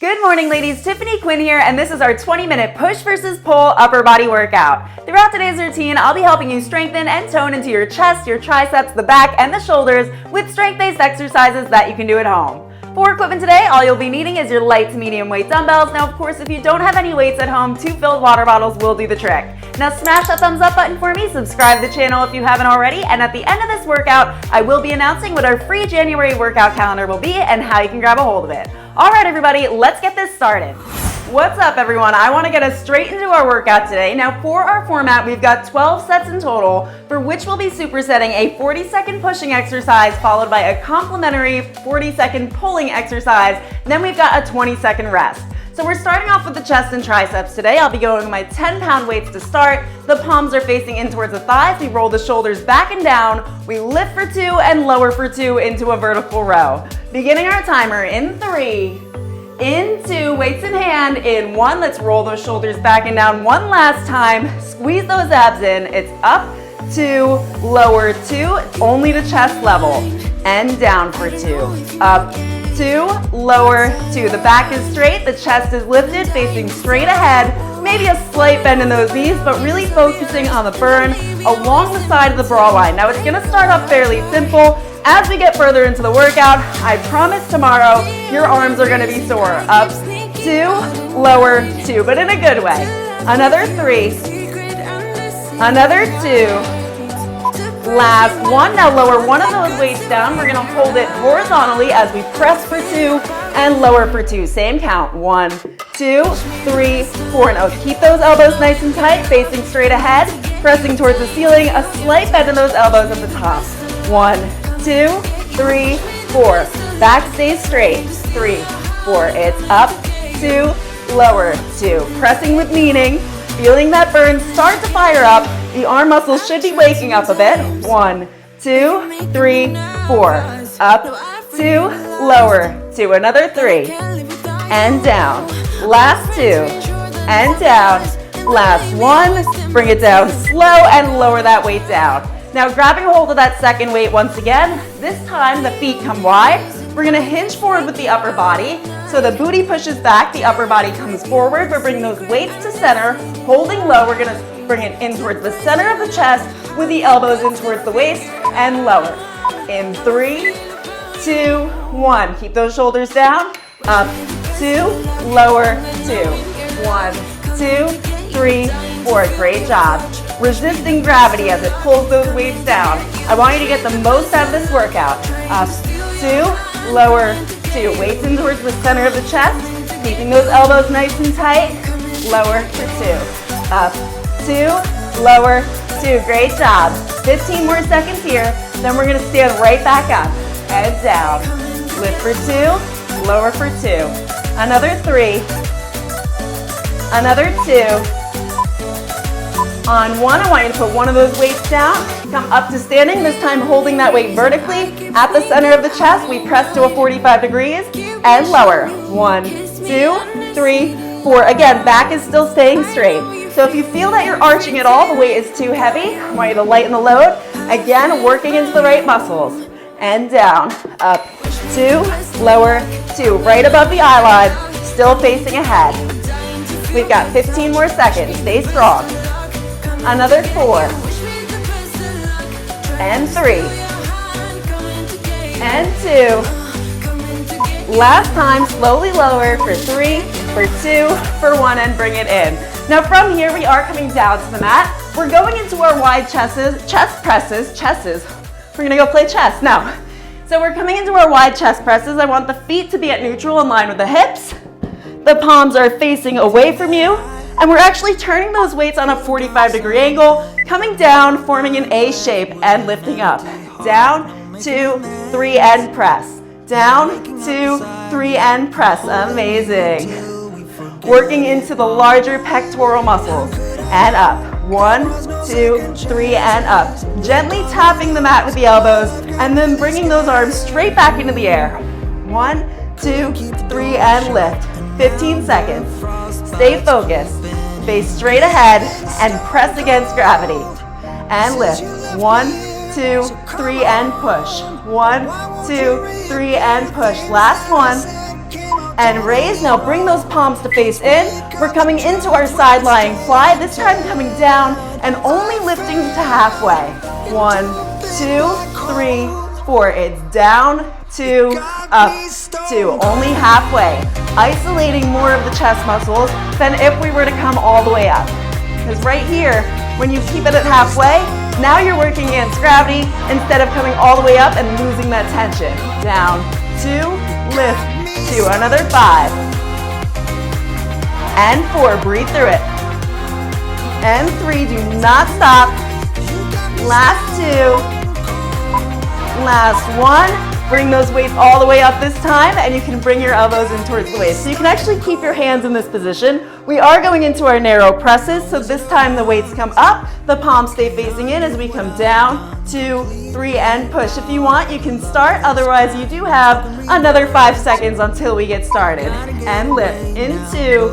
Good morning, ladies. Tiffany Quinn here, and this is our 20-minute push versus pull upper body workout. Throughout today's routine, I'll be helping you strengthen and tone into your chest, your triceps, the back, and the shoulders with strength-based exercises that you can do at home. For equipment today, all you'll be needing is your light to medium weight dumbbells. Now, of course, if you don't have any weights at home, 2 filled water bottles will do the trick. Now, smash that thumbs up button for me, subscribe to the channel if you haven't already, and at the end of this workout, I will be announcing what our free January workout calendar will be and how you can grab a hold of it. All right, everybody, let's get this started. What's up, everyone? I want to get us straight into our workout today. Now, for our format, we've got 12 sets in total, for which we'll be supersetting a 40-second pushing exercise followed by a complementary 40-second pulling exercise. Then we've got a 20-second rest. So we're starting off with the chest and triceps today. I'll be going with my 10-pound weights to start. The palms are facing in towards the thighs. We roll the shoulders back and down. We lift for 2 and lower for 2 into a vertical row. Beginning our timer in 3, in 2, weights in hand, in 1. Let's roll those shoulders back and down one last time. Squeeze those abs in. It's up, 2, lower 2, only to chest level, and down for 2. Up, 2, lower 2. The back is straight, the chest is lifted, facing straight ahead. Maybe a slight bend in those knees, but really focusing on the burn along the side of the bra line. Now, it's going to start off fairly simple. As we get further into the workout, I promise tomorrow your arms are going to be sore. Up 2, lower 2, but in a good way. Another 3, another 2. Last 1. Now lower one of those weights down. We're going to hold it horizontally as we press for 2 and lower for 2. Same count. 1, 2, 3, 4. Now keep those elbows nice and tight, facing straight ahead, pressing towards the ceiling. A slight bend in those elbows at the top. 1, 2, 3, 4. Back stays straight. 3, 4. It's up, 2, lower 2. Pressing with meaning. Feeling that burn start to fire up. The arm muscles should be waking up a bit. 1, 2, 3, 4. Up, 2, lower 2. Another 3. And down. Last 2. And down. Last 1. Bring it down slow and lower that weight down. Now grabbing hold of that second weight once again. This time the feet come wide. We're going to hinge forward with the upper body. So the booty pushes back, the upper body comes forward. We're bringing those weights to center, holding low. We're going to bring it in towards the center of the chest with the elbows in towards the waist and lower. In 3, 2, 1. Keep those shoulders down. Up, 2, lower 2. 1, 2, 3, 4. Great job. Resisting gravity as it pulls those weights down. I want you to get the most out of this workout. Up, 2, lower 2. Weights in towards the center of the chest. Keeping those elbows nice and tight. Lower for 2. Up, 2, lower 2. Great job. 15 more seconds here. Then we're going to stand right back up. Head down. Lift for 2. Lower for 2. Another 3. Another 2. On 1, I want you to put one of those weights down. Come up to standing, this time holding that weight vertically. At the center of the chest, we press to a 45 degrees and lower. 1, 2, 3, 4. Again, back is still staying straight. So if you feel that you're arching at all, the weight is too heavy, I want you to lighten the load. Again, working into the right muscles. And down. Up, 2, lower 2. Right above the eye line, still facing ahead. We've got 15 more seconds. Stay strong. Another 4, and 3, and 2. Last time, slowly lower for 3, for 2, for 1, and bring it in. Now from here, we are coming down to the mat. We're going into our wide chest presses. We're gonna go play chess now. So we're coming into our wide chest presses. I want the feet to be at neutral in line with the hips. The palms are facing away from you. And we're actually turning those weights on a 45-degree angle, coming down, forming an A shape, and lifting up. Down, 2, 3, and press. Down, 2, 3, and press. Amazing. Working into the larger pectoral muscles. And up. 1, 2, 3, and up. Gently tapping the mat with the elbows, and then bringing those arms straight back into the air. 1, 2, 3, and lift. 15 seconds. Stay focused. Face straight ahead and press against gravity. And lift. 1, 2, 3, and push. 1, 2, 3, and push. Last one. and raise. Now bring those palms to face in. We're coming into our side lying fly, this time coming down and only lifting to halfway. 1, 2, 3, 4. It's down, 2, up, 2. Only halfway. Isolating more of the chest muscles than if we were to come all the way up. Because right here, when you keep it at halfway, now you're working against gravity instead of coming all the way up and losing that tension. Down, 2, lift, 2. Another 5. And 4, breathe through it. And 3, do not stop. Last 2. Last 1. Bring those weights all the way up this time, and you can bring your elbows in towards the waist. So you can actually keep your hands in this position. We are going into our narrow presses, so this time the weights come up, the palms stay facing in as we come down, 2, 3, and push. If you want, you can start. Otherwise, you do have another 5 seconds until we get started. And lift in 2,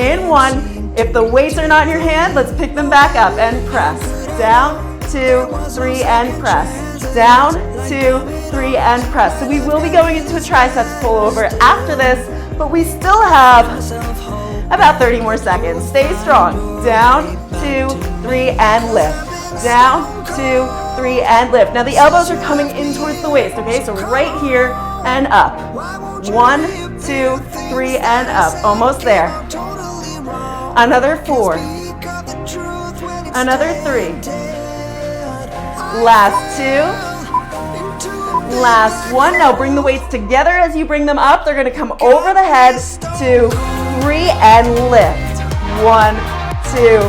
in 1. If the weights are not in your hand, let's pick them back up and press. Down, 2, 3, and press. Down, 2, 3, and press. So we will be going into a triceps pullover after this, but we still have about 30 more seconds. Stay strong. Down, 2, 3, and lift. Down, 2, 3, and lift. Now the elbows are coming in towards the waist, okay? So right here and up. 1, 2, 3, and up. Almost there. Another 4. Another 3. Last 2. Last 1. Now bring the weights together as you bring them up. They're going to come over the head. 2, 3, and lift. 1, 2,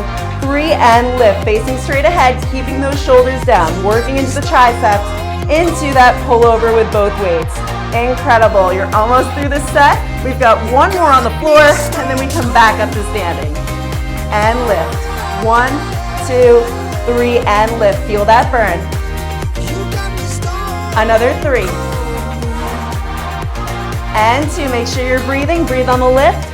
3, and lift. Facing straight ahead, keeping those shoulders down. Working into the triceps, into that pullover with both weights. Incredible. You're almost through this set. We've got 1 more on the floor, and then we come back up to standing. And lift. 1, 2, 3, and lift. Feel that burn. Another 3. And 2. Make sure you're breathing. Breathe on the lift.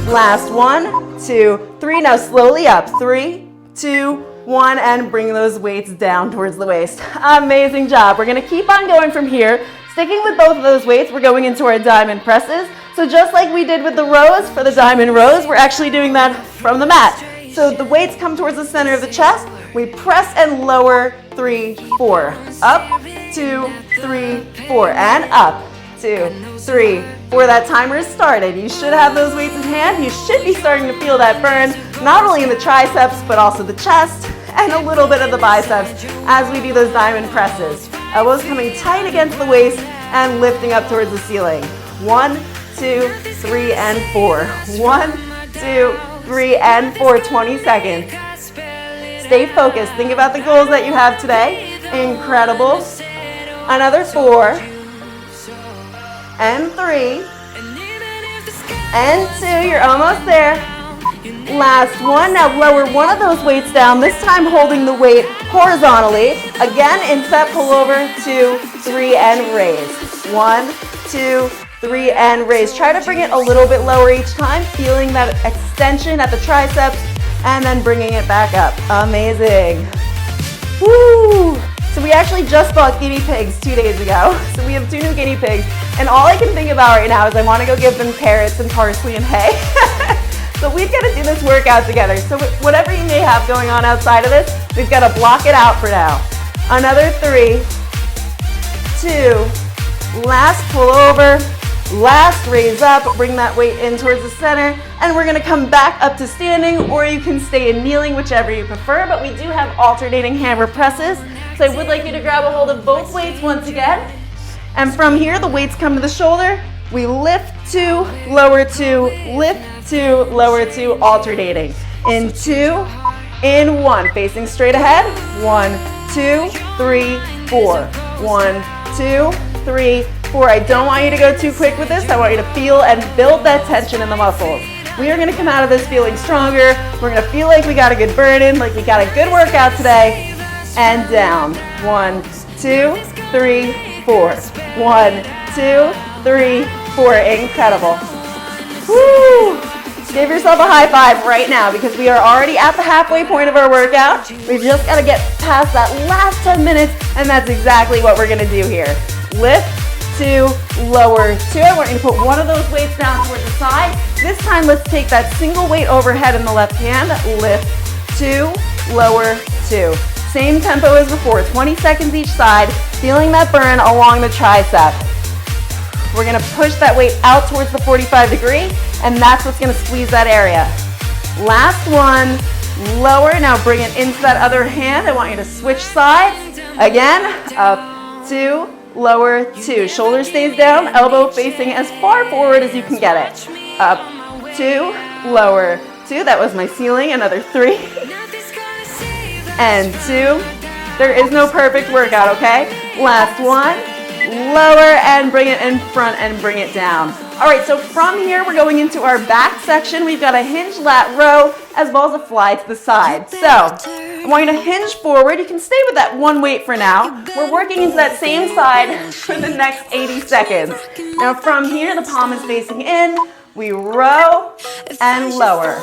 Last 1, 2, 3. Now slowly up. 3, 2, 1. And bring those weights down towards the waist. Amazing job. We're going to keep on going from here. Sticking with both of those weights, we're going into our diamond presses. So just like we did with the rows for the diamond rows, we're actually doing that from the mat. So the weights come towards the center of the chest. We press and lower. 3, 4. Up, 2, 3, 4. And up, 2, 3, 4. That timer is started. You should have those weights in hand. You should be starting to feel that burn, not only in the triceps, but also the chest and a little bit of the biceps as we do those diamond presses. Elbows coming tight against the waist and lifting up towards the ceiling. 1, 2, 3, and 4. 1, 2, 3, and 4. 20 seconds. Stay focused. Think about the goals that you have today. Incredible. Another 4. And 3. And 2. You're almost there. Last 1. Now lower one of those weights down, this time holding the weight horizontally. Again, into that pullover. 2, 3, and raise. 1, 2, 3, and raise. Try to bring it a little bit lower each time, feeling that extension at the triceps, and then bringing it back up. Amazing. Woo! So we actually just bought guinea pigs 2 days ago. So we have 2 new guinea pigs, and all I can think about right now is I want to go give them carrots and parsley and hay. So we've got to do this workout together. So whatever you may have going on outside of this, we've got to block it out for now. Another 3, 2, last pull over, last raise up, bring that weight in towards the center, and we're gonna come back up to standing, or you can stay in kneeling, whichever you prefer, but we do have alternating hammer presses. So I would like you to grab a hold of both weights once again. And from here, the weights come to the shoulder. We lift 2, lower 2, lift 2, lower 2, alternating. In 2, in 1, facing straight ahead. 1, 2, 3, 4. 1, 2, 3, 4. I don't want you to go too quick with this. I want you to feel and build that tension in the muscles. We are going to come out of this feeling stronger. We're going to feel like we got a good burn in, like we got a good workout today. And down. 1, 2, 3, 4. 1, 2, 3, 4. Incredible. Woo! Give yourself a high five right now because we are already at the halfway point of our workout. We've just got to get past that last 10 minutes, and that's exactly what we're going to do here. Lift 2, lower 2. I want you to put one of those weights down towards the side. This time, let's take that single weight overhead in the left hand, lift 2, lower 2. Same tempo as before, 20 seconds each side, feeling that burn along the tricep. We're gonna push that weight out towards the 45 degree, and that's what's gonna squeeze that area. Last one, lower. Now bring it into that other hand. I want you to switch sides. Again, up 2, lower 2. Shoulder stays down, elbow facing as far forward as you can get it. Up 2, lower 2. That was my ceiling. Another 3. And 2. There is no perfect workout, okay? Last one, lower and bring it in front and bring it down. All right, so from here, we're going into our back section. We've got a hinge lat row as well as a fly to the side. So I want you to hinge forward. You can stay with that one weight for now. We're working into that same side for the next 80 seconds. Now from here, the palm is facing in. We row and lower.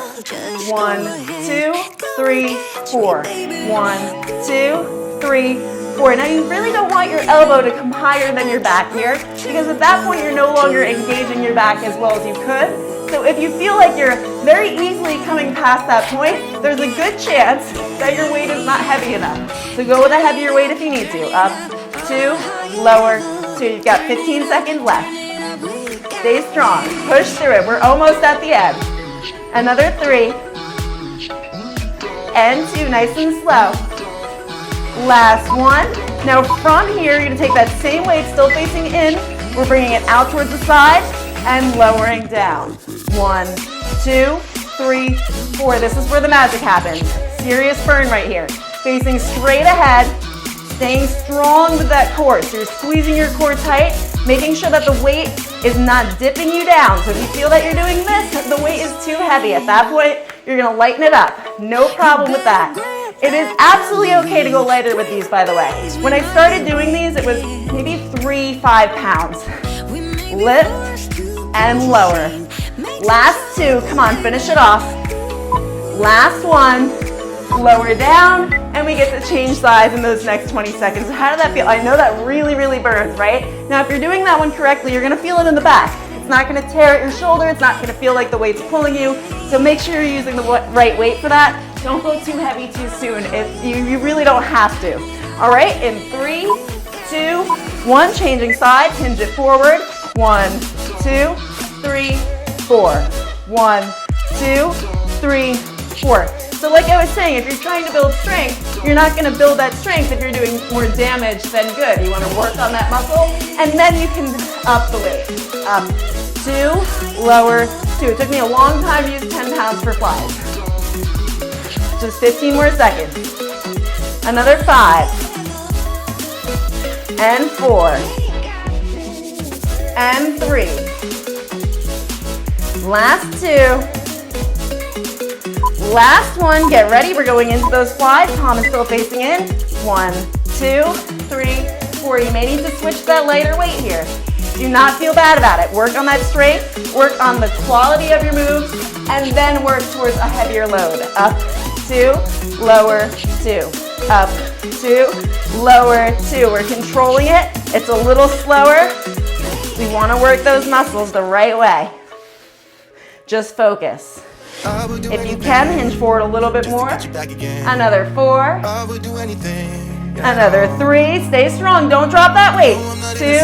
1, 2, 3, 4. 1, 2, 3, 4. Now you really don't want your elbow to come higher than your back here, because at that point you're no longer engaging your back as well as you could. So if you feel like you're very easily coming past that point, there's a good chance that your weight is not heavy enough. So go with a heavier weight if you need to. Up 2, lower 2. You've got 15 seconds left. Stay strong. Push through it. We're almost at the end. Another 3 and 2. Nice and slow. Last one. Now from here, you're going to take that same weight, still facing in. We're bringing it out towards the side and lowering down. 1, 2, 3, 4. This is where the magic happens. Serious burn right here. Facing straight ahead, staying strong with that core. So you're squeezing your core tight, making sure that the weight is not dipping you down. So if you feel that you're doing this, the weight is too heavy. At that point, you're going to lighten it up. No problem with that. It is absolutely okay to go lighter with these, by the way. When I started doing these, it was maybe 3-5 pounds. Lift and lower. Last 2, come on, finish it off. Last one, lower down, and we get to change sides in those next 20 seconds. How did that feel? I know that really, really burns, right? Now, if you're doing that one correctly, you're gonna feel it in the back. It's not gonna tear at your shoulder, it's not gonna feel like the weight's pulling you, so make sure you're using the right weight for that. Don't go too heavy too soon. You really don't have to. All right, in 3, 2, 1, changing side, hinge it forward. 1, 2, 3, 4. 1, 2, 3, 4. So like I was saying, if you're trying to build strength, you're not going to build that strength if you're doing more damage than good. You want to work on that muscle, and then you can up the weight. Up 2, lower 2. It took me a long time to use 10 pounds for flies. Just 15 more seconds. Another 5. And 4. And 3. Last 2. Last one. Get ready. We're going into those flies. Palm is still facing in. 1, 2, 3, 4. You may need to switch to that lighter weight here. Do not feel bad about it. Work on that strength. Work on the quality of your moves. And then work towards a heavier load. Up 2, lower 2. Up 2, lower 2. We're controlling it. It's a little slower. We want to work those muscles the right way. Just focus. If you can, hinge forward a little bit more. Another 4. Another 3. Stay strong. Don't drop that weight. 2.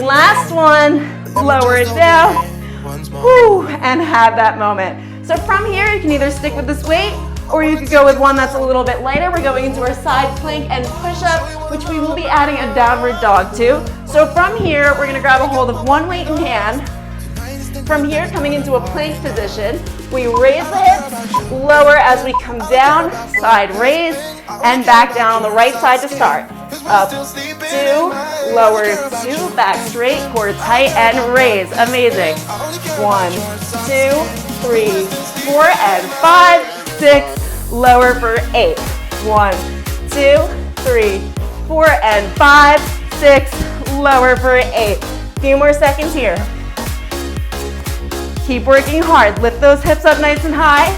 Last one. Lower it down. Whew, and have that moment. So from here, you can either stick with this weight, or you could go with one that's a little bit lighter. We're going into our side plank and push-up, which we will be adding a downward dog to. So from here, we're gonna grab a hold of one weight in hand. From here, coming into a plank position, we raise the hips, lower as we come down, side raise, and back down on the right side to start. Up 2, lower 2, back straight, core tight, and raise. Amazing. 1, 2, 3, 4, and 5, 6, lower for 8. 1, 2, 3, 4, and 5, 6, lower for 8. Few more seconds here. Keep working hard. Lift those hips up nice and high.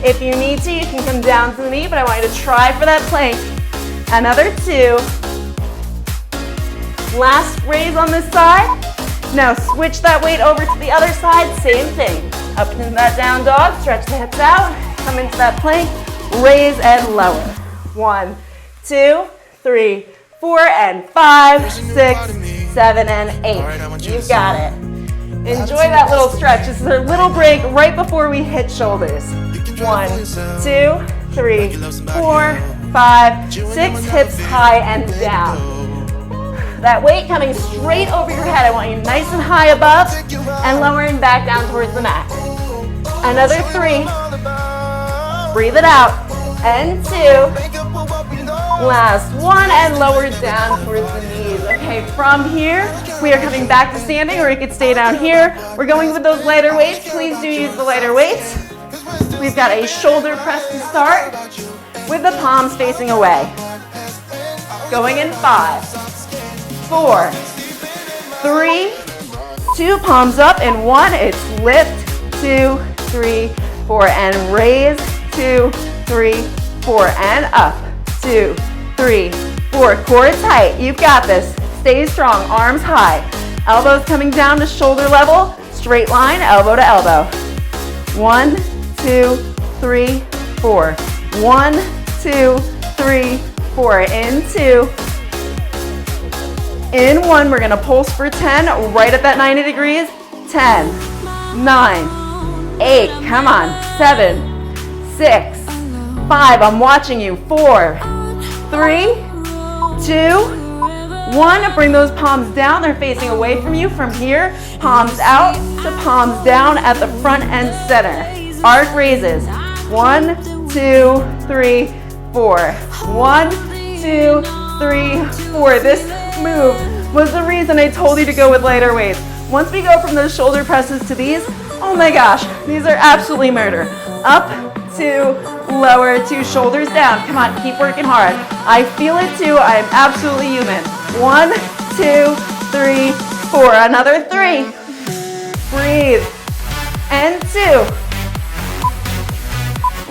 If you need to, you can come down to the knee, but I want you to try for that plank. Another 2. Last raise on this side. Now switch that weight over to the other side, same thing. Up into that down dog, stretch the hips out, come into that plank, raise and lower. 1, 2, 3, 4, and 5, 6, 7, and 8. You got it. Enjoy that little stretch. This is a little break right before we hit shoulders. 1, 2, 3, 4, 5, 6, hips high and down. That weight coming straight over your head. I want you nice and high above and lowering back down towards the mat. Another 3. Breathe it out. And 2. Last 1 and lower down towards the knees. Okay, from here, we are coming back to standing, or you could stay down here. We're going with those lighter weights. Please do use the lighter weights. We've got a shoulder press to start with the palms facing away. Going in 5, 4, 3, 2, palms up, and 1, it's lift, 2, 3, 4, and raise, 2, 3, 4, and up, 2, 3, 4, core tight, you've got this, stay strong, arms high, elbows coming down to shoulder level, straight line, elbow to elbow, 1, 2, 3, 4, 1, 2, 3, 4, in 2, in 1, we're gonna pulse for 10, right at that 90 degrees, 10, 9, 8, come on, 7, 6, 5, I'm watching you, 4, 3, 2, 1, bring those palms down, they're facing away from you. From here, palms out to palms down at the front and center. Arc raises, 1, 2, 3, 4, 1, 2, 3, 4. This move was the reason I told you to go with lighter weights. Once we go from those shoulder presses to these, oh my gosh, these are absolutely murder. Up, 2, lower, 2, shoulders down. Come on, keep working hard. I feel it too, I am absolutely human. 1, 2, 3, 4, another 3. Breathe, and 2.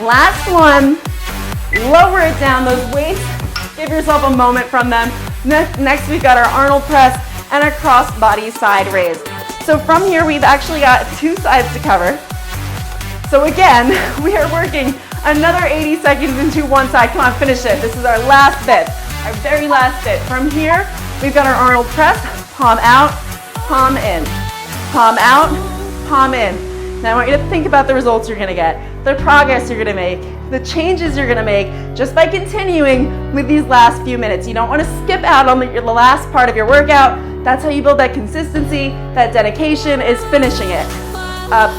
Last one, lower it down, those weights, give yourself a moment from them. Next we've got our Arnold press and a cross body side raise. So from here we've actually got 2 sides to cover. So again, we are working another 80 seconds into one side. Come on, finish it. This is our last bit, our very last bit. From here, we've got our Arnold press, palm out, palm in, palm out, palm in. Now I want you to think about the results you're gonna get, the progress you're gonna make, the changes you're gonna make just by continuing with these last few minutes. You don't wanna skip out on the last part of your workout. That's how you build that consistency, that dedication is finishing it. Up,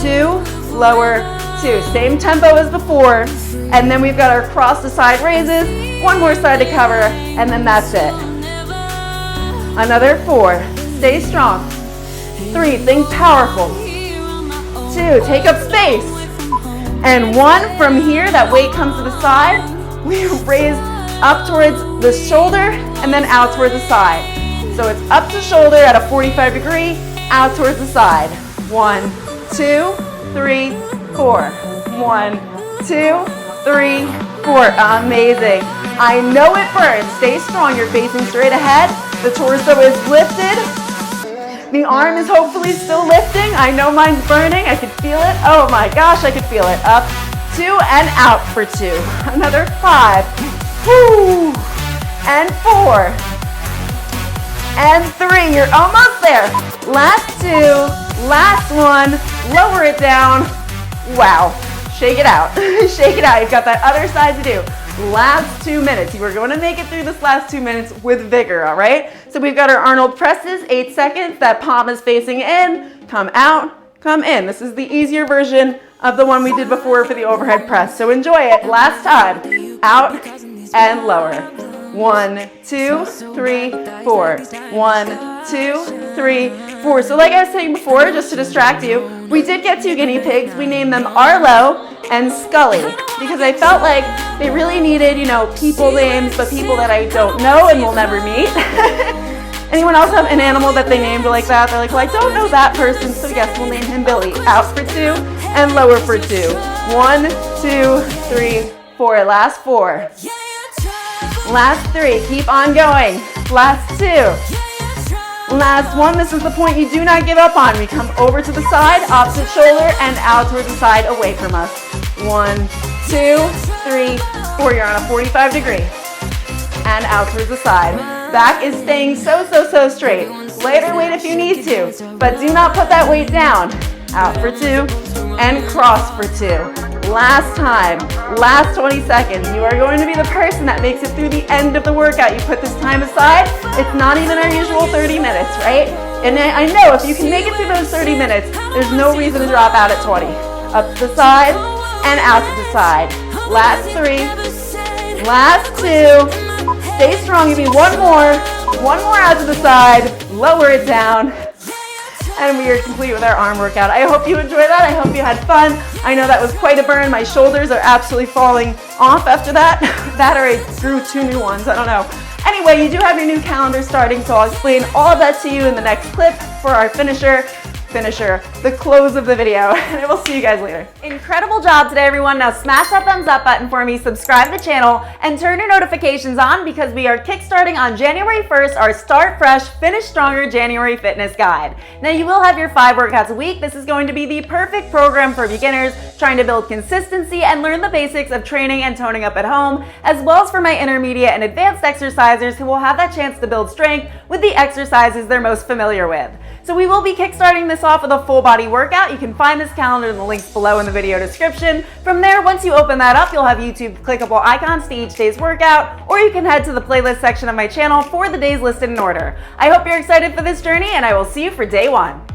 2, lower, 2. Same tempo as before. And then we've got our cross to side raises, 1 more side to cover, and then that's it. Another 4, stay strong. 3, think powerful. 2, take up space. And 1, from here, that weight comes to the side. We raise up towards the shoulder and then out towards the side. So it's up to shoulder at a 45 degree, out towards the side. 1, 2, 3, 4. 1, 2, 3, 4. Amazing. I know it burns. Stay strong. You're facing straight ahead. The torso is lifted. The arm is hopefully still lifting. I know mine's burning. I can feel it. Oh my gosh, I can feel it. Up, 2, and out for 2. Another 5. Woo. And 4. And 3. You're almost there. Last 2. Last 1. Lower it down. Wow. Shake it out. Shake it out. You've got that other side to do. Last 2 minutes. You are going to make it through this last 2 minutes with vigor, all right? So we've got our Arnold presses, 8 seconds. That palm is facing in. Come out, come in. This is the easier version of the one we did before for the overhead press. So enjoy it. Last time. Out and lower. 1, 2, 3, 4. 1, 2, 3, 4. So like I was saying before, just to distract you, we did get 2 guinea pigs. We named them Arlo and Scully because I felt like they really needed, people names, but people that I don't know and will never meet. Anyone else have an animal that they named like that? They're like, well, I don't know that person, so yes, we'll name him Billy. Out for 2 and lower for 2. 1, 2, 3, 4. Last 4. Last 3. Keep on going. Last 2. Last one. This is the point you do not give up on. We come over to the side, opposite shoulder, and out towards the side away from us. 1, 2, 3, 4. You're on a 45 degree. And out towards the side. Back is staying so straight. Lighter weight if you need to, but do not put that weight down. Out for 2, and cross for 2. Last time, last 20 seconds. You are going to be the person that makes it through the end of the workout. You put this time aside. It's not even our usual 30 minutes, right? And I know if you can make it through those 30 minutes, there's no reason to drop out at 20. Up to the side and out to the side. Last 3, last 2. Stay strong. Give me one more out to the side. Lower it down. And we are complete with our arm workout. I hope you enjoyed that. I hope you had fun. I know that was quite a burn. My shoulders are absolutely falling off after that. That or I grew 2 new ones. I don't know. Anyway, you do have your new calendar starting, so I'll explain all of that to you in the next clip for our finisher, the close of the video, and we'll see you guys later. Incredible job today, everyone. Now smash that thumbs up button for me, subscribe to the channel, and turn your notifications on because we are kickstarting on January 1st our Start Fresh, Finish Stronger January Fitness Guide. Now you will have your 5 workouts a week. This is going to be the perfect program for beginners trying to build consistency and learn the basics of training and toning up at home, as well as for my intermediate and advanced exercisers who will have that chance to build strength with the exercises they're most familiar with. So we will be kickstarting this off with a full body workout. You can find this calendar in the links below in the video description. From there, once you open that up, you'll have YouTube clickable icons to each day's workout, or you can head to the playlist section of my channel for the days listed in order. I hope you're excited for this journey, and I will see you for day 1.